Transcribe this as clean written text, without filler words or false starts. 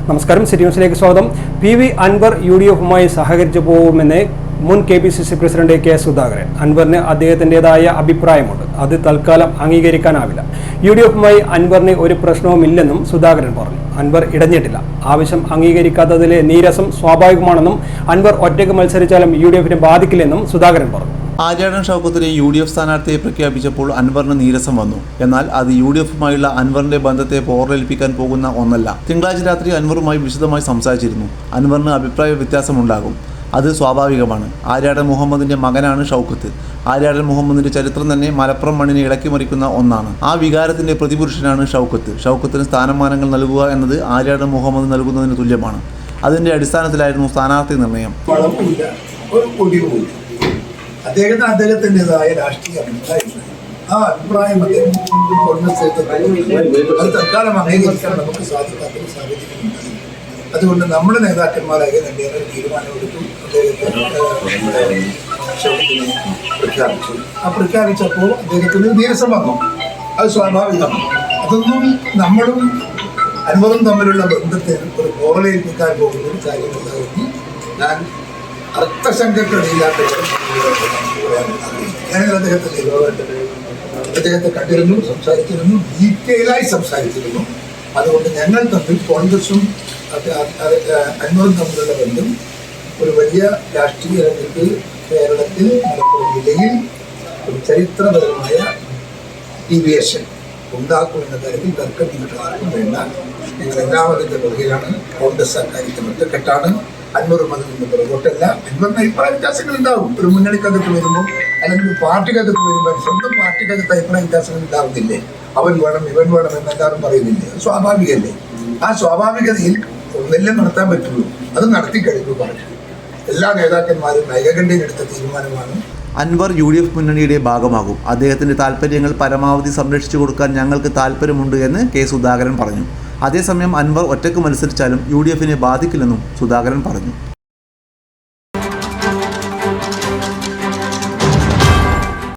നമസ്കാരം. സിറ്റി ന്യൂസിലേക്ക് സ്വാഗതം. പി വി അൻവർ UDF-മായി സഹകരിച്ചു പോകുമെന്ന് മുൻ KPCC പ്രസിഡന്റ് K സുധാകരൻ. അൻവറിന് അദ്ദേഹത്തിൻ്റെതായ അഭിപ്രായമുണ്ട്, അത് തൽക്കാലം അംഗീകരിക്കാനാവില്ല. UDF-മായി അൻവറിന് ഒരു പ്രശ്നവുമില്ലെന്നും സുധാകരൻ പറഞ്ഞു. അൻവർ ഇടഞ്ഞിട്ടില്ല. ആവശ്യം അംഗീകരിക്കാത്തതിലെ നീരസം സ്വാഭാവികമാണെന്നും അൻവർ ഒറ്റയ്ക്ക് മത്സരിച്ചാലും UDF-നെ ബാധിക്കില്ലെന്നും സുധാകരൻ പറഞ്ഞു. ആര്യാടൻ ഷൗക്കത്തിനെ UDF സ്ഥാനാർത്ഥിയെ പ്രഖ്യാപിച്ചപ്പോൾ അൻവറിന് നീരസം വന്നു. എന്നാൽ അത് UDF-മായുള്ള അൻവറിന്റെ ബന്ധത്തെ പോറലേൽപ്പിക്കാൻ പോകുന്ന ഒന്നല്ല. തിങ്കളാഴ്ച രാത്രി അൻവറുമായി വിശദമായി സംസാരിച്ചിരുന്നു. അൻവറിന് അഭിപ്രായ വ്യത്യാസമുണ്ടാകും, അത് സ്വാഭാവികമാണ്. ആര്യാടൻ മുഹമ്മദിന്റെ മകനാണ് ഷൗക്കത്ത്. ആര്യാടൻ മുഹമ്മദിന്റെ ചരിത്രം തന്നെ മലപ്പുറം മണ്ണിനെ ഇളക്കിമറിക്കുന്ന ഒന്നാണ്. ആ വികാരത്തിന്റെ പ്രതിപുരുഷനാണ് ഷൗക്കത്ത്. ഷൗക്കത്തിന് സ്ഥാനമാനങ്ങൾ നൽകുക എന്നത് ആര്യാടൻ മുഹമ്മദ് നൽകുന്നതിന് തുല്യമാണ്. അതിന്റെ അടിസ്ഥാനത്തിലായിരുന്നു സ്ഥാനാർത്ഥി നിർണയം. അദ്ദേഹത്തിൻ്റെതായ രാഷ്ട്രീയ അഭിപ്രായമുണ്ട്. ആ അഭിപ്രായം അദ്ദേഹം അത് തൽക്കാലം അംഗീകരിക്കാൻ നമുക്ക് സാധിക്കാത്തൊരു സാഹചര്യമുണ്ട്. അതുകൊണ്ട് നമ്മുടെ നേതാക്കന്മാരായ രണ്ടുപേരും തീരുമാനമെടുത്തു. പ്രഖ്യാപിച്ചു. ആ പ്രഖ്യാപിച്ചപ്പോൾ അദ്ദേഹത്തിന് നീരസം വന്നു, അത് സ്വാഭാവികമാണ്. അതൊന്നും നമ്മളും അൻവറും തമ്മിലുള്ള ബന്ധത്തെ ഒരു പോറലേൽപ്പിക്കാൻ പോകുന്ന ഒരു കാര്യമല്ല എന്ന് ഞാൻ അർത്ഥശങ്കകളില്ലാത്ത ഞാൻ അദ്ദേഹത്തെ കണ്ടിരുന്നു, സംസാരിച്ചിരുന്നു, ഡീറ്റെയിലായി സംസാരിച്ചിരുന്നു. അതുകൊണ്ട് ഞങ്ങൾ തമ്മിൽ കോൺഗ്രസും അൻവറും തമ്മിലുള്ള ബന്ധം ഒരു വലിയ രാഷ്ട്രീയ രംഗത്ത് കേരളത്തിൽ മലപ്പുറം ജില്ലയിൽ ഒരു ചരിത്രപരമായ ഡീവിയേഷൻ ഉണ്ടാക്കുമെന്ന കാര്യത്തിൽ തർക്കം നിങ്ങൾക്ക് ആർക്കും വേണ്ട. നിങ്ങൾ എല്ലാവരുടെ പുറകിലാണ്. കോൺഗ്രസ് അക്കാര്യത്തിൽ ഒറ്റക്കെട്ടാണ്. അൻവറും അതിൽ നിന്ന് പുറകോട്ടല്ല. അൻവറിന് അഭിപ്രായ വ്യത്യാസങ്ങൾ ഉണ്ടാവും. ഒരു മുന്നണിക്കകത്ത് വരുമ്പോൾ അല്ലെങ്കിൽ ഒരു പാർട്ടിക്കകത്ത് വരുമ്പോൾ സ്വന്തം പാർട്ടിക്കകത്ത് അഭിപ്രായ വ്യത്യാസങ്ങൾ ഉണ്ടാവുന്നില്ലേ? അവൻ വേണം ഇവൻ വേണം എന്നെല്ലാവരും പറയുന്നില്ലേ? അത് സ്വാഭാവികമല്ലേ? ആ സ്വാഭാവികതയിൽ ഒന്നെല്ലാം നടത്താൻ പറ്റുള്ളൂ. അത് നടത്തി കഴിഞ്ഞു പറഞ്ഞു. എല്ലാ നേതാക്കന്മാരും ഏകകണ്ഠ്യേനെടുത്ത തീരുമാനമാണ്. അൻവർ UDF മുന്നണിയുടെ ഭാഗമാകും. അദ്ദേഹത്തിന്റെ താല്പര്യങ്ങൾ പരമാവധി സംരക്ഷിച്ചു കൊടുക്കാൻ ഞങ്ങൾക്ക് താല്പര്യമുണ്ട് എന്ന് K സുധാകരൻ പറഞ്ഞു. അതേസമയം അൻവർ ഒറ്റയ്ക്ക് മത്സരിച്ചാലും UDF-നെ ബാധിക്കില്ലെന്നും സുധാകരൻ പറഞ്ഞു.